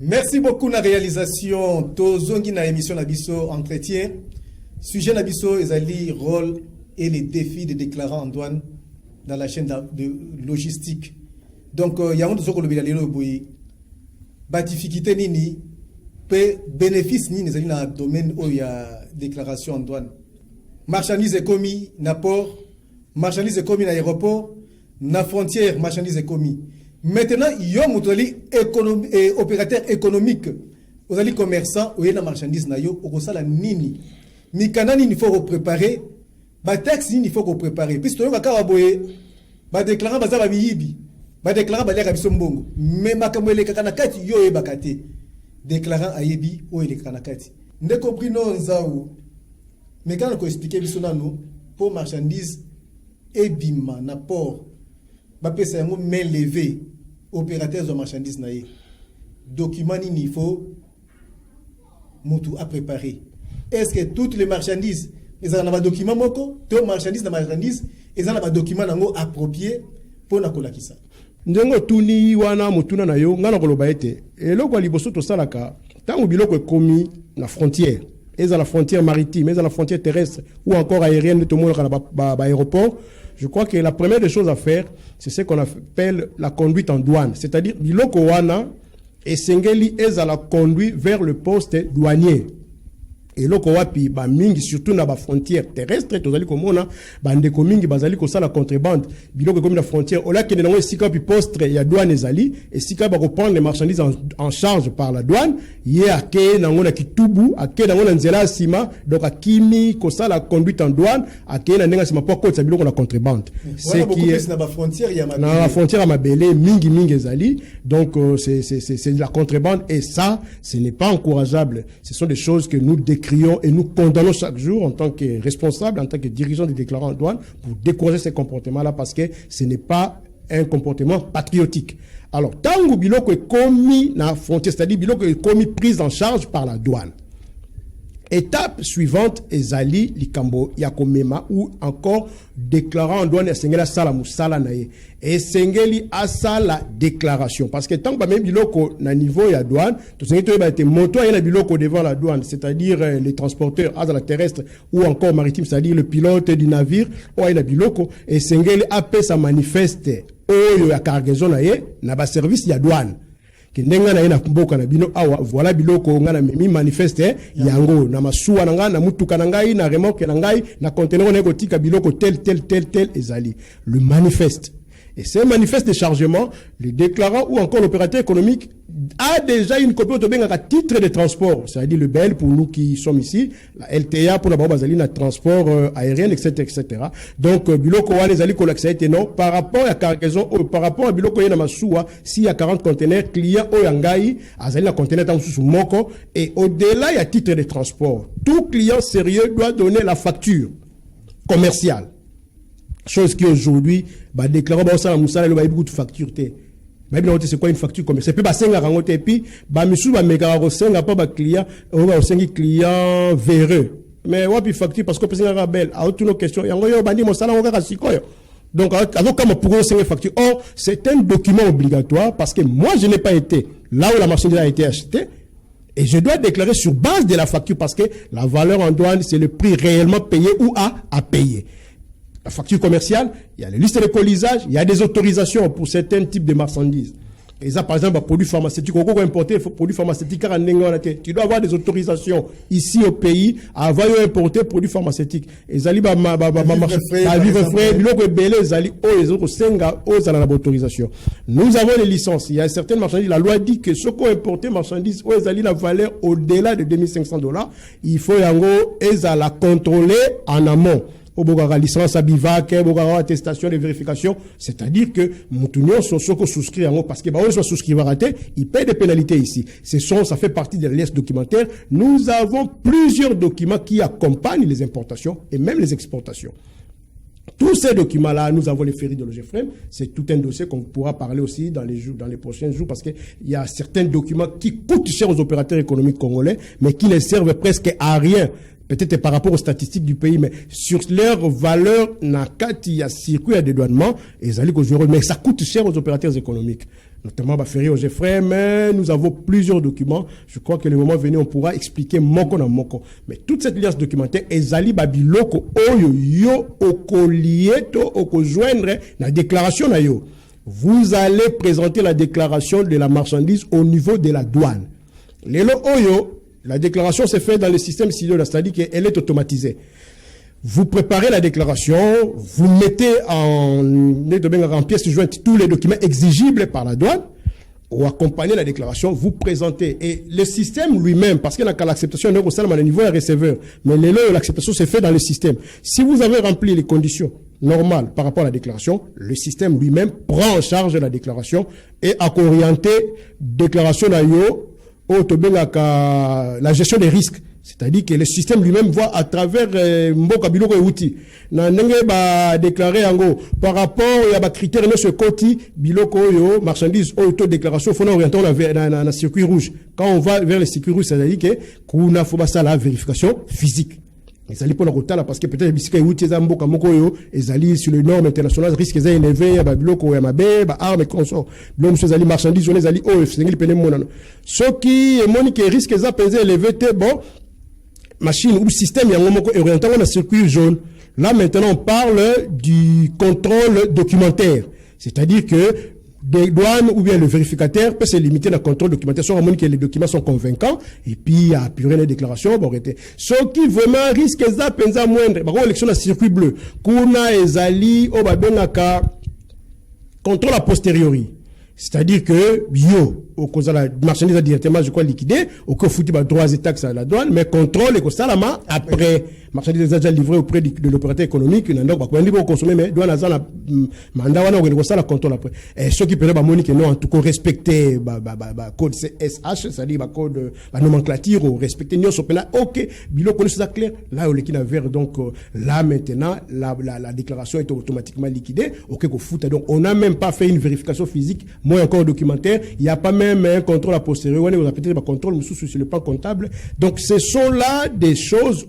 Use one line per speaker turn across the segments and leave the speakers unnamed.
Merci beaucoup la réalisation. Tozongi na émission Nabiso entretien. Sujet Nabiso ezali rôle et les défis des déclarants en douane dans la chaîne de logistique. Donc il y a un autre chose que le boy. Ba difficulté nini pe bénéfice nini ezali na domaine où il y a déclaration en douane. Marchandises commis na port, marchandises commis na aéroport, na frontière marchandises commis. Maintenant, il y a un opérateur économique, vous allez commerçant, vous avez la marchandise, vous avez la nini. Mais quand il faut préparer, les taxes, il faut préparer. Puis, si vous avez déclaré que vous avez déclaré que vous avez déclaré mais makamwele kakanakati yo e bakate déclarant ayebi o ele kanakati ne compris non nzao mais quand on explique biso nanu pour marchandise et bima na port ba pesa yango main levée opérateurs de marchandise naé document ni faut mutu à préparer. Est-ce que toutes les marchandises ils ont un document moko to marchandise na marchandise ils ont un document nango approprié pour na kolakisa
ndengo tuni wana mutuna na yo ngana koloba ete eloko liboso to salaka tango biloko ekomi na frontière eza la frontière maritime eza la frontière terrestre ou encore aérienne to mona ba aéroport. Je crois que la première des choses à faire, c'est ce qu'on appelle la conduite en douane. C'est-à-dire, biloko wana, et sengeli est à la conduite vers le poste douanier. Et loko wapi, ba mingi, surtout na ba frontière terrestre, tozali komona, ba ndeko mingi, bazali kosa la contrebande, biloko comme la frontière, ola kene nango esika pi poste, ya douane ezali, esika ba reprendre les marchandises en charge par la douane, ye ake nango na kitubu, ake nango na nzela sima, donc akimi, kosa la conduite en douane, ake na nenga sima po kote, biloko na contrebande.
C'est qui est, na ba frontière, ya mabele.
Na la frontière à mabele, mingi ezali, donc c'est de la contrebande, et ça, ce n'est pas encourageable. Ce sont des choses que nous décrions et nous condamnons chaque jour en tant que responsables, en tant que dirigeants des déclarants en douane pour décourager ces comportements-là parce que ce n'est pas un comportement patriotique. Alors, tango biloko est commis na frontière, c'est-à-dire biloko est commis prise en charge par la douane. Étape suivante, ezali likambo yakomema ou encore déclarant en douane esengeli asala musala na ye. Esengeli asala déclaration parce que tant que même biloko na niveau ya douane, to sengeli to ba te moto ya biloko devant la douane, c'est-à-dire les transporteurs à la terrestre ou encore maritime, c'est-à-dire le pilote du navire ou ya biloko esengeli apesa manifeste oyo ya cargaison na ye na ba service ya douane. Que ndenga na ina kumboka na bino awa voilà biloko ngana mi manifeste yango na masuwa na ngana mutuka na ngai na remorque na ngai na conteneur na kotika biloko tel ezali le manifeste. Et ce manifeste de chargement, le déclarant ou encore l'opérateur économique a déjà une copie de titre de transport, c'est-à-dire le BEL pour nous qui sommes ici, la LTA pour la Babazaline, transport aérien, etc. Donc, biloko wane zali kolaksaite non, par rapport à cargaison, par rapport à biloko yena masuwa, s'il y a 40 conteneurs, client o yangai, azali na conteneur dans sous moko, et au-delà, il y a titre de transport. Tout client sérieux doit donner la facture commerciale. Chose qui aujourd'hui, bah, déclarant, bah, ça, il y a beaucoup de factures. C'est quoi une facture commerciale? C'est pas senga rangote, et puis, bah, monsieur, bah, méga, senga, pas, bah, client, on va sengi client véreux. Mais, ouais, puis facture, parce que, c'est un rabel, à toutes nos questions, y a un bandi, mon salaire, on va rasikoyo. Donc, alors, comme pour eux, c'est facture. Or, c'est un document obligatoire, parce que moi, je n'ai pas été là où la marchandise a été achetée, et je dois déclarer sur base de la facture, parce que la valeur en douane, c'est le prix réellement payé ou à payer. La facture commerciale, il y a les listes de colisage, il y a des autorisations pour certains types de marchandises. Et ça, par exemple, produits pharmaceutiques, on peut importer produits pharmaceutiques, tu dois avoir des autorisations ici au pays à avoir importé produits pharmaceutiques. Et zali ba vivre frais, biloko belé zali o les autres senga o zala la autorisation. Nous avons les licences. Il y a certaines marchandises, la loi dit que ce qu'on importe marchandises o zali la valeur au-delà de $2,500, il faut yango ezala contrôler en amont. Au licence à bivac, au attestation de vérification, c'est-à-dire que Moutounion sont ceux qui souscrivent en haut parce que on soit souscrivant raté, ils paient des pénalités ici. Ça fait partie de la liste documentaire. Nous avons plusieurs documents qui accompagnent les importations et même les exportations. Tous ces documents-là, nous avons les ferries de l'OGFREM. C'est tout un dossier qu'on pourra parler aussi dans les prochains jours parce qu'il y a certains documents qui coûtent cher aux opérateurs économiques congolais, mais qui ne servent presque à rien. Peut-être par rapport aux statistiques du pays, mais sur leur valeur, il y a circuit à dédouanement, mais ça coûte cher aux opérateurs économiques. notamment Baferi aux Ephraim, mais nous avons plusieurs documents. Je crois que le moment venu, on pourra expliquer moko na moko. Mais toute cette liasse documentaire, ezali babiloko oyo yo okolieto okojoindre na déclaration na yo. Vous allez présenter la déclaration de la marchandise au niveau de la douane. Lelo oyo, la déclaration se fait dans le système SIDO, c'est-à-dire qu'elle est automatisée. Vous préparez la déclaration, vous mettez en pièce jointe tous les documents exigibles par la douane, ou accompagner la déclaration, vous présentez. Et le système lui-même, parce qu'il n'y a qu'à l'acceptation, on est au salon à niveau du receveur, mais l'acceptation se fait dans le système. Si vous avez rempli les conditions normales par rapport à la déclaration, le système lui-même prend en charge la déclaration et a orienté déclaration à la gestion des risques. C'est-à-dire que le système lui-même voit à travers Mboka Biloko et outils. Na ndenge ba déclarer yango par rapport à ba critères no ce côté Biloko yo marchandise auto déclaration faut orienter na circuit rouge. Quand on va vers le circuit rouge, c'est-à-dire que kuna faut ça la vérification physique. Ezali pour la rotala parce que peut-être bisika et outils za Mboka moko yo ezali sur les normes internationales risques za élevé ba Biloko ya mabe ba armes consort. Biloko ezali marchandise on ezali OF c'est ngeli pene monana. Ce qui moni que risque za pesé élevé te bon machine ou système est orienté dans le circuit jaune. Là, maintenant, on parle du contrôle documentaire. C'est-à-dire que des douanes ou bien le vérificateur peut se limiter à un contrôle documentaire. Soit que les documents sont convaincants et puis apurer les déclarations. Ce qui vraiment risque ça, pensa moindre. Par contre, l'élection dans le circuit bleu. Kuna ezali au babenaka contrôle a posteriori. C'est-à-dire que, au cause de la marchandise directement, je crois, liquidé, au cas foutu, droits et taxes à la douane, mais contrôle, et salama, après, marchandise déjà livrée auprès de l'opérateur économique, il y a un consommer, mais douane a la mandat, on a la contrôle après. Et ceux qui peuvent pas monique, non, en tout cas, respecter, code CSH, c'est-à-dire, code, nomenclature, ou respecter, non, ok, bilo, connaît ça clair, là, au liquide vert, donc, là, maintenant, la déclaration est automatiquement liquidée, ok, qu'on fout, donc, on n'a même pas fait une vérification physique, moins encore documentaire, il n'y a pas même un contrôle a posteriori, on a peut-être un contrôle sur le plan comptable. Donc, ce sont là des choses,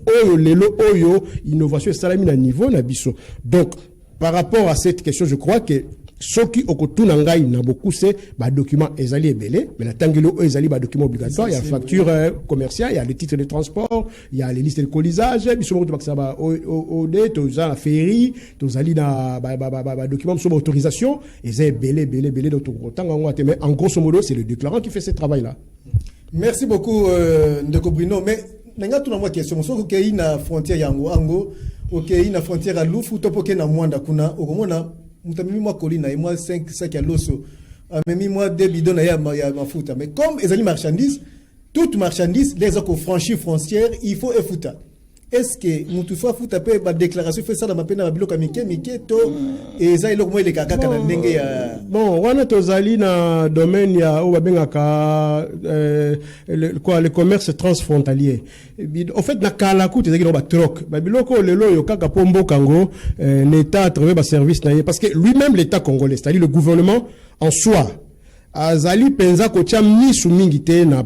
innovation, salami à niveau, nabiso. Donc, par rapport à cette question, je crois que ce qui okotunangai na beaucoup c'est document ezali ebele mais la tangelo ezali document obligatoire, il y a facture commerciale, il y a les titres de transport, il y a les listes de colisage, biso to bakisa OD to za la ferry to zali na document sur autorisation ezali belé donc tanga ngwa mais en grosso modo c'est le déclarant qui fait ce travail là.
Merci beaucoup Ndeko Bruno, mais nanga tuna mwa question so ko na frontière yango ango OK na frontière à Lufu to poke na Mwanda kuna okomona mutamimi mwa kolina et moi 5 sacs à loso mimi moi 2 bidons ya mafuta mais comme ezali marchandise toute marchandise les ont franchi frontière il faut efuta. Est-ce que mutu fa futa pe ba déclaration fait ça dans ma pena biloka mike to et ça iloko moi le kaka na ndenge ya
bon wana tozali na domaine ya o babengaka le commerce transfrontalier. En fait na kala ku tezaki no ba troc ba biloko lelo yo kaka pombo kango l'état à travers ba service na parce que lui-même l'état congolais c'est-à-dire le gouvernement en soi azali penza ko tia misu mingi te na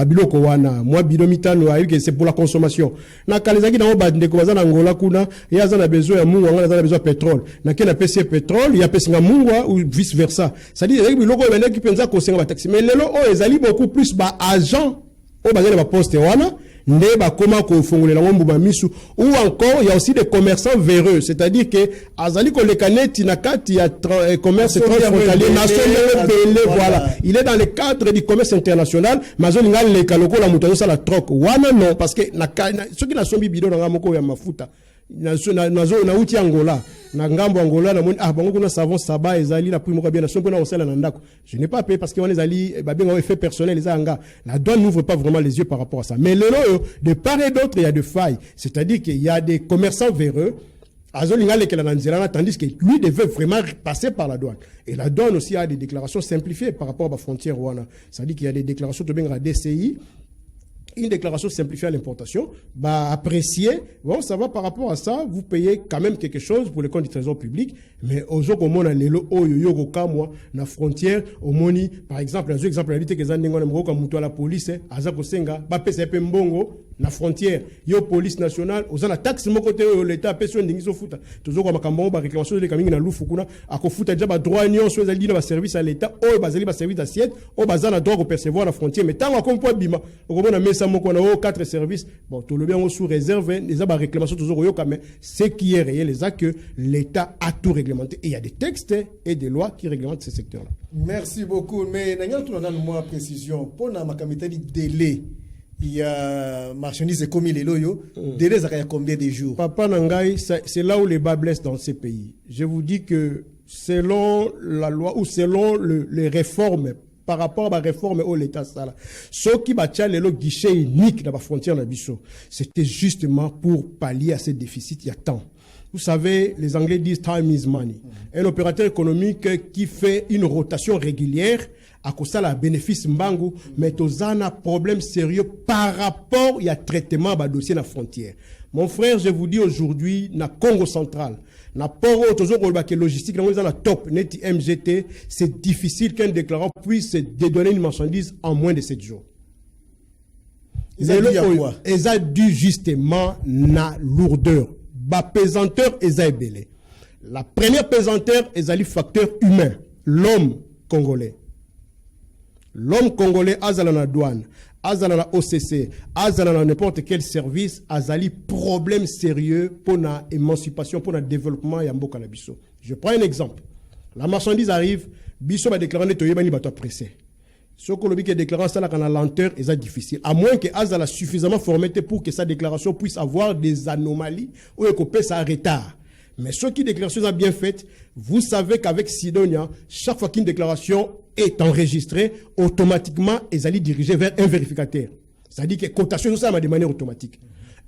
biloko wana mwa bidomitano ayo que c'est pour la consommation na kalezaki na ba ndeko bazana ngola kuna ya zana besoin ya mungu ngana zana besoin de pétrole na kena pese pétrole ya pese nga mungu ou vice versa ça dit ezali biloko bende ki penza ko senga ba taxi mais lelo o ezali beaucoup plus ba agent o bazana ba poste wana ndeba koma ko fongolela ngombu ba misu ou encore il y a aussi des commerçants véreux c'est-à-dire que azali ko le kaneti na kati ya commerce transfrontalier national voilà il est dans le cadre du commerce international mazoni ngal le kaloko la muto ça la troc wana non parce que na ceux qui na sombi bidon na moko ya mafuta na uti Angola na ngambo Angola na moni bango kuna savon saba ezali na primo bien na sombo na osala na ndako je n'ai pas payé parce que on ezali babenga effet personnel les anga la douane n'ouvre pas vraiment les yeux par rapport à ça mais de part et d'autre il y a des failles c'est-à-dire qu'il y a des commerçants véreux tandis que lui devait vraiment passer par la douane. Et la douane aussi a des déclarations simplifiées par rapport à la frontière rwanda. C'est-à-dire qu'il y a des déclarations de la DCI, une déclaration simplifiée à l'importation, apprécier, bon, ça va par rapport à ça, vous payez quand même quelque chose pour les comptes du trésor public, mais aux autres, on a les la frontière, au moni, par exemple, un exemple, la vie que la police, Azako Senga, Bapé Mbongo, la frontière, yo police nationale, aux la taxe mon côté l'État a payé ndingi so futa. Toujours comme kambo ba réclamation de kaming na lufu kuna ako futa déjà ba droit nyon so ezali na service à l'État, o bazali ba service d'assiette, o bazana droit de percevoir la frontière, mais tant qu'on peut bima, on a mis ça moko na o 4 services, bon tout le bien sous réserve, les ba réclamation toujours yo mais ce qui est réel, c'est que l'État a tout réglementé et il y a des textes et des lois qui réglementent ces secteurs-là.
Merci beaucoup, mais n'ayant tout dans moi précision pour na makamitali délai. Il y a marchandises comme les loyaux. Délai, ça y combien de jours?
Papa Nangaï, c'est là où les bas blessent dans ces pays. Je vous dis que selon la loi ou selon les réformes, par rapport à la réforme au l'État, ce qui battait le guichet unique dans la frontière de Bissau, c'était justement pour pallier à ces déficits il y a temps. Vous savez, les Anglais disent time is money. Un opérateur économique qui fait une rotation régulière, à cause de la bénéfice mbangu, mais tous un problème sérieux par rapport à traitement de dossier à la frontière. Mon frère, je vous dis aujourd'hui, na Congo central, na port toujours logistique, dans la top net MGT, c'est difficile qu'un déclarant puisse dédonner une marchandise en moins de 7 jours. Ils ont dû justement na lourdeur, ba pesanteur et belé. La première pesanteur est le facteur humain, l'homme congolais. L'homme congolais a la douane, a la OCC, a n'importe quel service, a un problème sérieux pour la émancipation, pour le développement et Mboka na biso. Je prends un exemple. La marchandise arrive, biso va déclarer que tu es pressé. Ce que l'objet déclarant ça la lenteur est difficile. À moins que Azala suffisamment formé pour que sa déclaration puisse avoir des anomalies ou que ça retard. Mais ce qui déclaration bien faite, vous savez qu'avec Sidonia, chaque fois qu'une déclaration est enregistrée, automatiquement, ils allaient diriger vers un vérificateur. C'est-à-dire que cotation, ça va de manière automatique.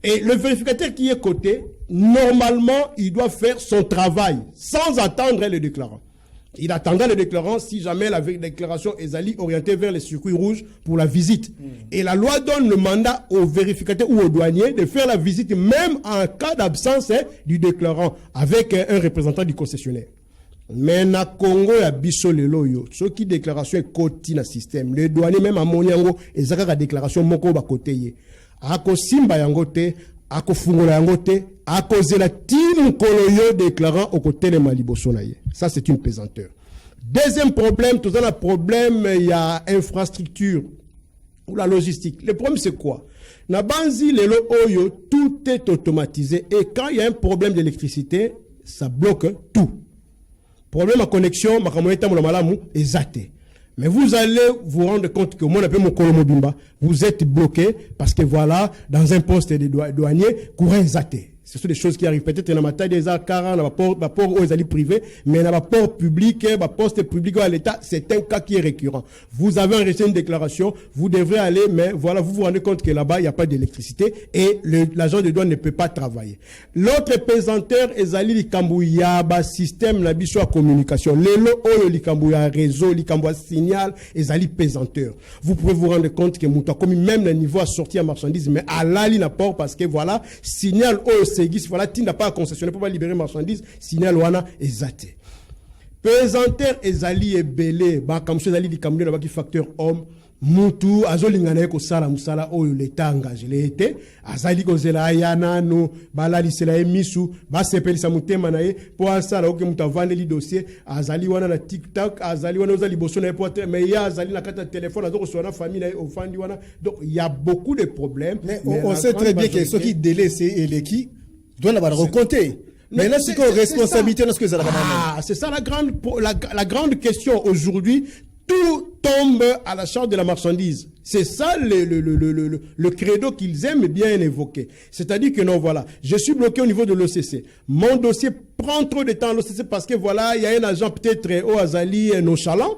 Et le vérificateur qui est coté, normalement, il doit faire son travail sans attendre le déclarant. Il attendra le déclarant si jamais la déclaration est orientée vers les circuits rouges pour la visite. Et la loi donne le mandat au vérificateur ou au douanier de faire la visite même en cas d'absence du déclarant avec un représentant du concessionnaire. Mais na Congo ya biso lelo yo, ce qui déclaration est côté na système. Le douanier même à Moniango ezaka ka déclaration moko ba côté ye. Ako simba yango te, ako fungola yango te, ako zela tin koloyo déclarant au côté de Maliboso na ye. Ça c'est une pesanteur. Deuxième problème, tout ça le problème il y a infrastructure ou la logistique. Le problème c'est quoi? Na banzi lelo oyo tout est automatisé et quand il y a un problème d'électricité, ça bloque tout. Problème à connexion, ma camoneta mon malamu exact. Mais vous allez vous rendre compte que moi, on appelle mon Kolomo Bimba, vous êtes bloqué parce que voilà, dans un poste de douanier, courant exact. Ce sont des choses qui arrivent peut-être dans ma taille des A40, dans port aux alliés privés, mais dans ma port public, ma poste public à l'État, c'est un cas qui est récurrent. Vous avez enregistré une déclaration, vous devrez aller, mais voilà, vous vous rendez compte que là-bas, il n'y a pas d'électricité et l'agent de douane ne peut pas travailler. L'autre pesanteur est allé l'ikambouya, système, la biso à communication. L'élo, l'ikambouya réseau, l'ikambouya signal, est allé pesanteur. Vous pouvez vous rendre compte que Mouta, comme même le niveau à sortir à marchandise, mais à l'ali n'apport parce que voilà, signal, voilà, tu n'as pas à concessionner pour pas libérer marchandises, signal wana exact. Pesanteur ezali ebele, ba comme ça ezali likambo na ba ki facteur homme, mutu azolingana ko sala musala oyo l'État engagé l'été, azali ko zela yana no balali sela emisu, ba sepelisa mutema na ye po asala oke mutavande li dossier, azali wana na TikTok, azali wana ozali boso na po mais ya azali na kata téléphone azo ko na famille na ofandi wana. Donc il y a beaucoup de problèmes.
Mais on sait très bien que ceux qui délaissent et les qui doivent avoir recompté. Mais là, c'est quoi responsabilité dans ce que ça a.
C'est ça la grande question aujourd'hui. Tout tombe à la charge de la marchandise. C'est ça le credo qu'ils aiment bien évoquer. C'est-à-dire que non, voilà, je suis bloqué au niveau de l'OCC. Mon dossier prend trop de temps à l'OCC parce que voilà, il y a un agent peut-être au Azali nonchalant,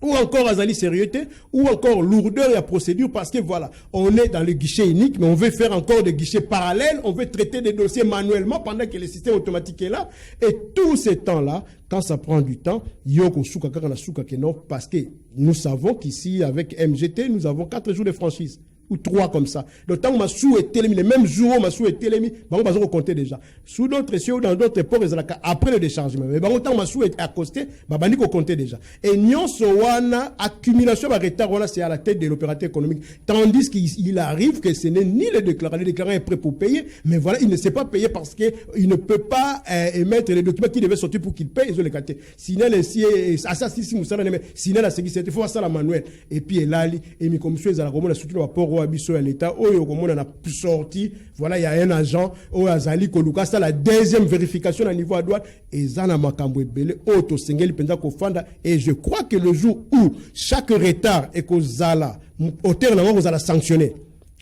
ou encore Azali sérieuxité, ou encore lourdeur et la procédure, parce que voilà, on est dans le guichet unique, mais on veut faire encore des guichets parallèles, on veut traiter des dossiers manuellement pendant que le système automatique est là. Et tous ces temps-là, quand ça prend du temps, parce que nous savons qu'ici, avec MGT, nous avons 4 jours de franchise. ou 3 comme ça. Donc, tant que ma sou est télémi, les mêmes jours, ma sou est télémi, bah, on va compter déjà. Sous d'autres cieux ou dans d'autres ports, après le déchargement. Mais bah, tant que ma sou est accosté, bah, on va compter déjà. Et nyon sowana, accumulation, bah, retard, voilà, c'est à la tête de l'opérateur économique. Tandis qu'il arrive que ce n'est ni le déclarant. Le déclarant est prêt pour payer, mais voilà, il ne sait pas payer parce qu'il ne peut pas émettre les documents qui devaient sortir pour qu'il paye, ils ont les qualités. Sinon, sinon, la sécurité, il faut faire ça la manuel. Et puis, il a et mes commissions, ils ont la surtout le rapport au Abisso à l'État, où on a sorti, voilà, il y a un agent, au Azali Koluka, c'est la deuxième vérification à niveau à douane, et Zana Makambo Bele, Auto Sengeli Penda Kofanda, et je crois que le jour où chaque retard est qu'au Zala, au terme, vous allez sanctionner.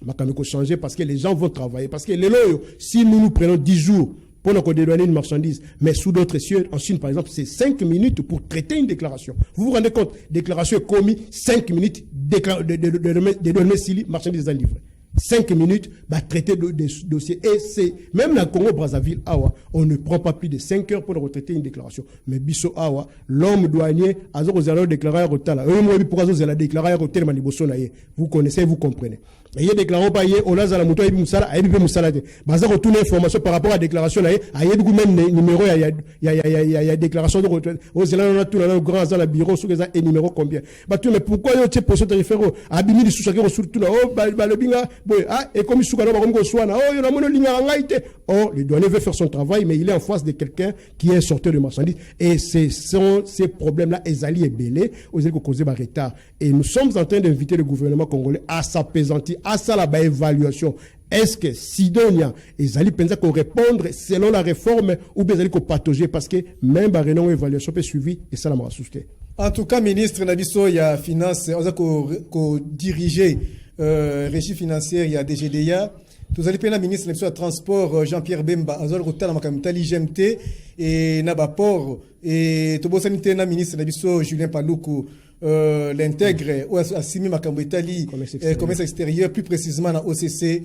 Makambo faut changer parce que les gens vont travailler. Parce que les loyaux, si nous prenons 10 jours, pour nous dédouaner une marchandise, mais sous d'autres cieux, en Chine par exemple, c'est 5 minutes pour traiter une déclaration. Vous vous rendez compte, déclaration est commise, 5 minutes, dédouaner si marchandise est livrée. 5 minutes, bah, traiter des dossiers. Et c'est, même dans le Congo-Brazzaville, on ne prend pas plus de 5 heures pour retraiter une déclaration. Mais Bisso Awa, l'homme douanier, vous allez déclarer un retard. Vous allez déclarer un retard, vous connaissez, vous comprenez. Il y a déclaré pas hier, on a la moto, il y a des moussala. Baza retourne information par rapport à la déclaration là, il y a même numéro, il y a déclaration de retraite. Au Zéland, on a tout le grand dans le bureau, sur les et numéro combien. Bah, tu, mais pourquoi il y a une position de référent? Abimi, sous chacun, sur tout là, le binga, et comme il sous comme soit là, il y a mon ligne en haïté. Oh, le douanier veut faire son travail, mais il est en face de quelqu'un qui est un sorteur de marchandises. Et ces problèmes-là, Ezali et Belé, aux écoles causés par retard. Et nous sommes en train d'inviter le gouvernement congolais à s'apaisantir, à ça la évaluation. Est-ce que Sidonia et Zali Penza qu'on répondre selon la réforme ou bien Zali qu'on patauger parce que même la réunion évaluation peut suivre et ça la m'a assusté.
En tout cas, ministre Nabiso, il y a finance, on a qu'on diriger régie financière, il y a DGDA. Tous allez payer la ministre de transport Jean-Pierre Bemba, Azol Rotal en Makamtali GMT et Nabaport et Tobo Sanité na ministre Nabiso Julien Paloukou. L'intègre ou Assimi Makambo Italie, commerce extérieur, plus précisément dans OCC,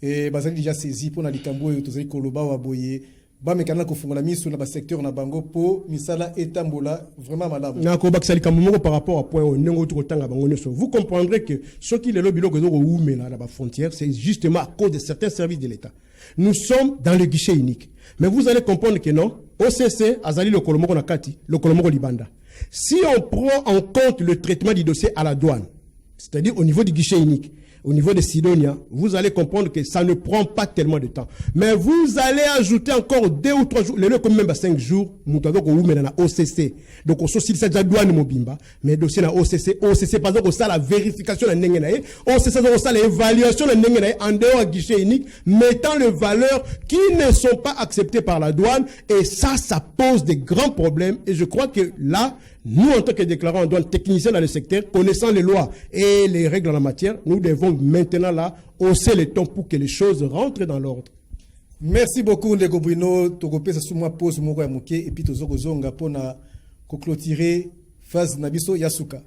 et Bazali déjà saisi pour Nalikambo et Tozali Koloba ou Aboye. Bamekana kofungola miso na ba secteur na bango po misala etambola vraiment malamu.
Na ko baksali kamumo par rapport à point onengo to tanga bango neso. Vous comprendrez que ce qui le lobby loko oumé là la frontière, c'est justement à cause de certains services de l'État. Nous sommes dans le guichet unique. Mais vous allez comprendre que non, OCC azali le kolomoko na kati, le kolomoko libanda. Si on prend en compte le traitement du dossier à la douane, c'est-à-dire au niveau du guichet unique, au niveau de Sidonia, vous allez comprendre que ça ne prend pas tellement de temps. Mais vous allez ajouter encore 2 ou 3 jours, les comme même 5 jours, nous avons dans OCC. Donc, on s'occupe de la douane mobimba, mais dossier dans OCC, par exemple, ça la vérification de l'Nengenaï, OCC, ça l'évaluation de l'Nengenaï en dehors du guichet unique, mettant les valeurs qui ne sont pas acceptées par la douane, et ça pose des grands problèmes, et je crois que là, nous, en tant que déclarants en douane, techniciens dans le secteur, connaissant les lois et les règles en la matière, nous devons maintenant là hausser les tons pour que les choses rentrent dans l'ordre.
Merci beaucoup, Ndeko Bruno. Togopé, ça souma pose moko ya moké, et puis tozoko zonga pour na clôturer phase nabiso yasuka.